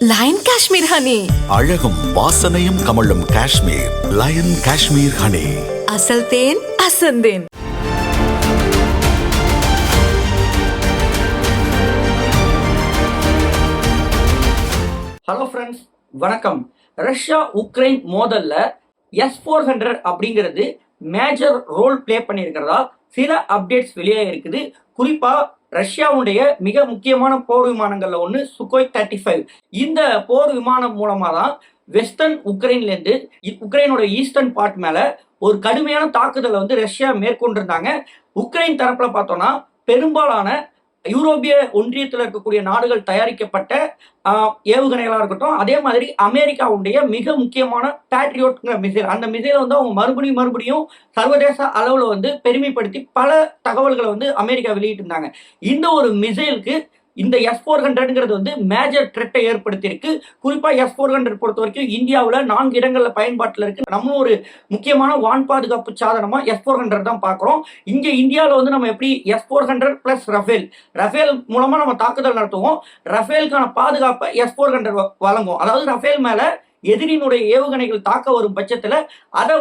Line Kashmir honey. அழகும் வாசனையும் கமழும் காஷ்மீர் லயன் காஷ்மீர் ஹனி. அசல் தேன் அசந்தேன். ஹலோ ஃப்ரெண்ட்ஸ், வணக்கம். ரஷ்யா உக்ரைன் மோதல்ல S-400 அப்படிங்கிறது மேஜர் ரோல் பிளே பண்ணியிருக்கிறதா சில அப்டேட்ஸ் வெளியே இருக்குது. குறிப்பா ரஷ்யாவுடைய மிக முக்கியமான போர் விமானங்கள்ல ஒன்று சுகோய் 35. இந்த போர் விமானம் மூலமா தான் வெஸ்டர்ன் உக்ரைன்லேருந்து உக்ரைனோட ஈஸ்டர்ன் பார்ட் மேல ஒரு கடுமையான தாக்குதலை ரஷ்யா மேற்கொண்டிருந்தாங்க. உக்ரைன் தரப்புல பார்த்தோம்னா பெரும்பாலான யூரோப்பிய ஒன்றியத்தில் இருக்கக்கூடிய நாடுகள் தயாரிக்கப்பட்ட ஏவுகணைகளாக இருக்கட்டும், அதே மாதிரி அமெரிக்காவுடைய மிக முக்கியமான பேட்ரியோட்ங்கிற மிசைல், அந்த மிசைலை அவங்க மறுபடியும் சர்வதேச அளவில் பெருமைப்படுத்தி பல தகவல்களை அமெரிக்கா வெளியிட்டு இருந்தாங்க. இந்த ஒரு மிசைலுக்கு இந்த S-400ங்கிறது மேஜர் த்ரெட்டை ஏற்படுத்தியிருக்கு. குறிப்பா S-400 பொறுத்த வரைக்கும் இந்தியாவில் 4 இடங்கள்ல பயன்பாட்டில் இருக்கு. நம்மளும் ஒரு முக்கியமான வான் பாதுகாப்பு சாதனமா S-400 தான் பார்க்குறோம். இங்க இந்தியாவில் நம்ம எப்படி S-400 பிளஸ் ரஃபேல் மூலமா நம்ம தாக்குதல் நடத்துவோம். ரஃபேலுக்கான பாதுகாப்பை S-400 வழங்கும். அதாவது ரஃபேல் மேல எதிரினுடைய ஏவுகணைகள் தாக்க வரும் பட்சத்தில் அதை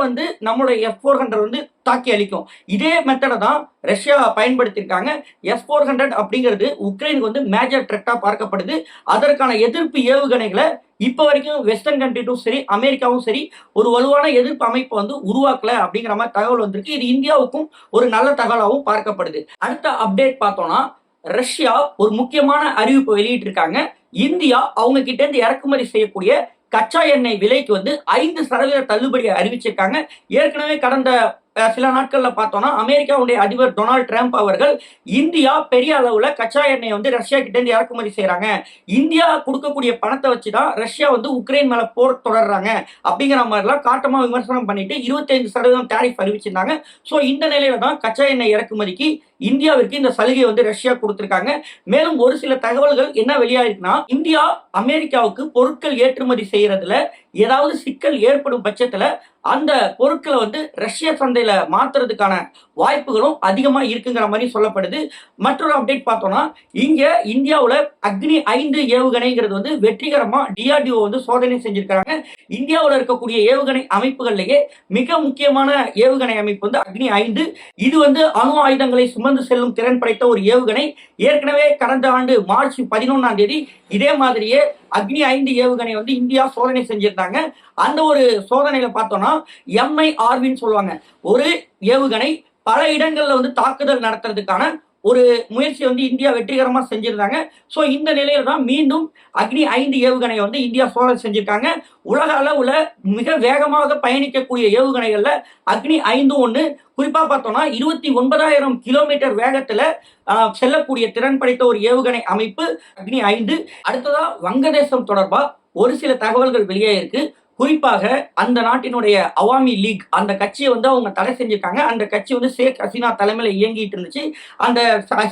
நம்மளுடைய S-400 தாக்கி அளிக்கும். இதே மெத்தடை தான் ரஷ்யா பயன்படுத்தியிருக்காங்க. S-400 அப்படிங்கிறது உக்ரைனுக்கு மேஜர் த்ரெட்டா பார்க்கப்படுது. அதற்கான எதிர்ப்பு ஏவுகணைகளை இப்போ வரைக்கும் வெஸ்டர்ன் கண்ட்ரிட்டும் சரி, அமெரிக்காவும் சரி ஒரு வலுவான எதிர்ப்பு அமைப்பை உருவாக்கல அப்படிங்கிற மாதிரி தகவல் வந்திருக்கு. இது இந்தியாவுக்கும் ஒரு நல்ல தகவலாகவும் பார்க்கப்படுது. அடுத்த அப்டேட் பார்த்தோம்னா, ரஷ்யா ஒரு முக்கியமான அறிவிப்பு வெளியிட்டு இருக்காங்க. இந்தியா அவங்க கிட்ட இருந்து இறக்குமதி செய்யக்கூடிய கச்சா எண்ணெய் விலைக்கு 5% தள்ளுபடியை அறிவிச்சிருக்காங்க. ஏற்கனவே கடந்த சில நாட்கள்ல பார்த்தோம்னா அமெரிக்காவுடைய அதிபர் டொனால்ட் ட்ரம்ப் அவர்கள் இந்தியா பெரிய அளவுல கச்சா எண்ணெய் ரஷ்யா கிட்ட இருந்து இறக்குமதி செய்யறாங்க, இந்தியா கொடுக்கக்கூடிய பணத்தை வச்சுதான் ரஷ்யா உக்ரைன் மேல போர் தொடர்றாங்க அப்படிங்கிற மாதிரிலாம் காட்டமா விமர்சனம் பண்ணிட்டு 25% டாரிஃப் அறிவிச்சிருந்தாங்க. ஸோ இந்த நிலையில தான் கச்சா எண்ணெய் இறக்குமதிக்கு இந்தியாவிற்கு இந்த சலுகை ரஷ்யா கொடுத்திருக்காங்க. மேலும் ஒரு சில தகவல்கள் என்ன வெளியாயிருக்குன்னா, இந்தியா அமெரிக்காவுக்கு பொருட்கள் ஏற்றுமதி செய்யறதுல ஏதாவது சிக்கல் ஏற்படும் பட்சத்துல அந்த பொருட்களை ரஷ்ய சந்தையில மாத்துறதுக்கான வாய்ப்புகளும் அதிகமா இருக்குங்கிற மாதிரி சொல்லப்படுது. மற்றொரு அப்டேட் பார்த்தோம்னா, இங்க இந்தியாவில் அக்னி 5 ஏவுகணைங்கிறது வெற்றிகரமா DRDO சோதனை செஞ்சிருக்காங்க. இந்தியாவில் இருக்கக்கூடிய ஏவுகணை அமைப்புகள்லயே மிக முக்கியமான ஏவுகணை அமைப்பு அக்னி 5. இது அணு ஆயுதங்களை சுமந்து செல்லும் திறன் படைத்த ஒரு ஏவுகணை. ஏற்கனவே கடந்த ஆண்டு மார்ச் 11ஆம் தேதி இதே மாதிரியே அக்னி 5 ஏவுகணை இந்தியா சோதனை செஞ்சிருந்தாங்க. அந்த ஒரு சோதனையில பார்த்தோம்னா MIRVன்னு சொல்லுவாங்க, ஒரு ஏவுகணை பல இடங்கள்ல தாக்குதல் நடத்துறதுக்கான ஒரு முயற்சி இந்தியா வெற்றிகரமா செஞ்சிருந்தாங்க. ஸோ இந்த நிலையில தான் மீண்டும் அக்னி 5 ஏவுகணை இந்தியா சோதனை செஞ்சிருக்காங்க. உலக அளவுல மிக வேகமாக பயணிக்கக்கூடிய ஏவுகணைகள்ல அக்னி 5 ஒன்று. குறிப்பா பார்த்தோம்னா 29,000 கிலோமீட்டர் வேகத்துல செல்லக்கூடிய திறன் படைத்த ஒரு ஏவுகணை அமைப்பு அக்னி 5. அடுத்ததா வங்கதேசம் தொடர்பா ஒரு சில தகவல்கள் வெளியே இருக்கு. குறிப்பாக அந்த நாட்டினுடைய அவாமி லீக் அந்த கட்சியை அவங்க தடை செஞ்சிருக்காங்க. அந்த கட்சி ஷேக் ஹசீனா தலைமையில இயங்கிட்டு இருந்துச்சு. அந்த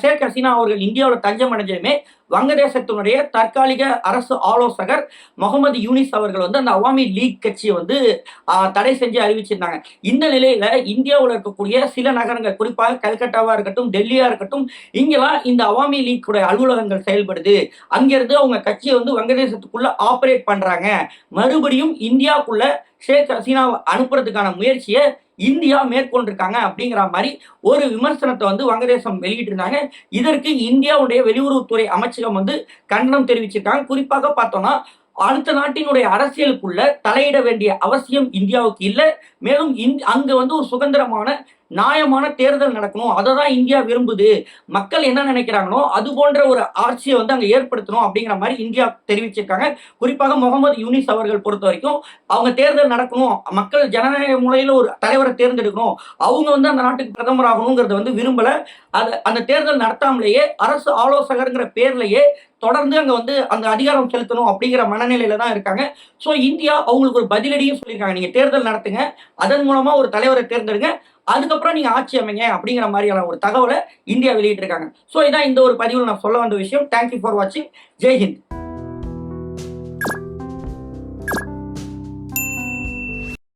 ஷேக் ஹசீனா அவர்கள் இந்தியாவில் தஞ்சம் அடைஞ்சதுமே வங்கதேசத்தினுடைய தற்காலிக அரசு ஆலோசகர் முகமது யூனிஸ் அவர்கள் அந்த அவாமி லீக் கட்சியை தடை செஞ்சு அறிவிச்சிருந்தாங்க. இந்த நிலையில இந்தியாவில் இருக்கக்கூடிய சில நகரங்கள், குறிப்பாக கல்கட்டாவா இருக்கட்டும், டெல்லியா இருக்கட்டும், இங்கெல்லாம் இந்த அவாமி லீக் அலுவலகங்கள் செயல்படுது. அங்கிருந்து அவங்க கட்சியை வங்கதேசத்துக்குள்ள ஆபரேட் பண்றாங்க. மறுபடியும் இந்தியாவுக்குள்ள ஷேக் ஹசீனாவை அனுப்புறதுக்கான முயற்சியை இந்தியா மேற்கொண்டிருக்காங்க அப்படிங்கிற மாதிரி ஒரு விமர்சனத்தை வங்கதேசம் வெளியிட்டு இருந்தாங்க. இதற்கு இந்தியாவுடைய வெளியுறவுத்துறை அமைச்சகம் கண்டனம் தெரிவிச்சிருக்காங்க. குறிப்பாக பார்த்தோம்னா, அடுத்த நாட்டினுடைய அரசியலுக்குள்ள தலையிட வேண்டிய அவசியம் இந்தியாவுக்கு இல்லை. மேலும் அங்க ஒரு சுதந்திரமான நியாயமான தேர்தல் நடக்கணும், அதை தான் இந்தியா விரும்புது. மக்கள் என்ன நினைக்கிறாங்களோ அது போன்ற ஒரு ஆட்சியை அங்க ஏற்படுத்தணும் அப்படிங்கிற மாதிரி இந்தியா தெரிவிச்சிருக்காங்க. குறிப்பாக முகமது யூனிஸ் அவர்கள் பொறுத்த வரைக்கும் அவங்க தேர்தல் நடக்கணும், மக்கள் ஜனநாயக முறையில் ஒரு தலைவரை தேர்ந்தெடுக்கணும், அவங்க அந்த நாட்டுக்கு பிரதமர் ஆகணுங்கிறத விரும்பல. அந்த தேர்தல் நடத்தாமலேயே அரசு ஆலோசகர்ங்கிற பேர்லயே தொடர்ந்து அங்க அந்த அதிகாரம் செலுத்தணும் அப்படிங்கிற மனநிலையில தான் இருக்காங்க. ஸோ இந்தியா அவங்களுக்கு ஒரு பதிலடியும் சொல்லியிருக்காங்க, நீங்க தேர்தல் நடத்துங்க, அதன் மூலமா ஒரு தலைவரை தேர்ந்தெடுங்க, அதுக்கப்புறம் நீங்க ஆட்சி அமைங்க அப்படிங்கிற மாதிரியான ஒரு தகவலை இந்தியா வெளியிட்டிருக்காங்க. ஸோ இதான் இந்த ஒரு பதிவில் நான் சொல்ல வந்த விஷயம். தேங்க்யூ ஃபார் வாட்சிங். ஜெய்ஹிந்த்.